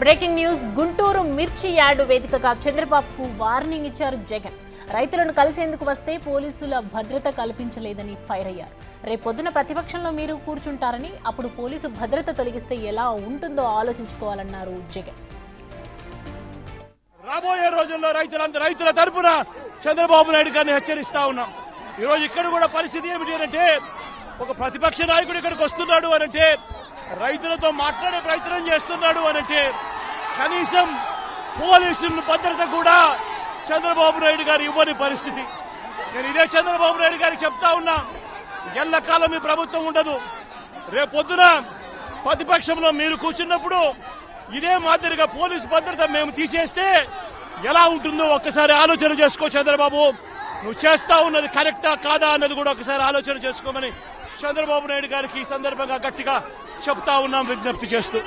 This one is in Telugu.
Breaking news. గుంటూరు మిర్చి యార్డు వేదికగా చంద్రబాబుకు వార్నింగ్ ఇచ్చారు జగన్. రైతులను కలిసేందుకు వస్తే పోలీసుల భద్రత కల్పించలేదని ఫైర్ అయ్యారు. రేపొద్దున ప్రతిపక్షంలో మీరు కూర్చుంటారని, అప్పుడు పోలీసు భద్రత తొలగిస్తే ఎలా ఉంటుందో ఆలోచించుకోవాలన్నారు జగన్. రాబోయే రోజుల్లో రైతుల తరపున చంద్రబాబు నాయుడు గారిని హెచ్చరిస్తా ఉన్నాం. ఈరోజు ఇక్కడ కూడా పరిస్థితి ఏమిటి అంటే, ఒక ప్రతిపక్ష నాయకుడు ఇక్కడికి వస్తున్నాడు అనంటే, రైతులతో మాట్లాడే ప్రయత్నం చేస్తున్నాడు అనంటే, కనీసం పోలీసుల భద్రత కూడా చంద్రబాబు నాయుడు గారు ఇవ్వని పరిస్థితి. నేను ఇదే చంద్రబాబు నాయుడు గారికి చెప్తా ఉన్నా, ఎల్లకాలం ఈ ప్రభుత్వం ఉండదు. రేపొద్దున ప్రతిపక్షంలో మీరు కూర్చున్నప్పుడు ఇదే మాదిరిగా పోలీసు భద్రత మేము తీసేస్తే ఎలా ఉంటుందో ఒక్కసారి ఆలోచన చేసుకో చంద్రబాబు. నువ్వు చేస్తా ఉన్నది కరెక్టా కాదా అన్నది కూడా ఒకసారి ఆలోచన చేసుకోమని చంద్రబాబు నాయుడు గారికి ఈ సందర్భంగా గట్టిగా చెప్తా ఉన్నాం, విజ్ఞప్తి చేస్తూ.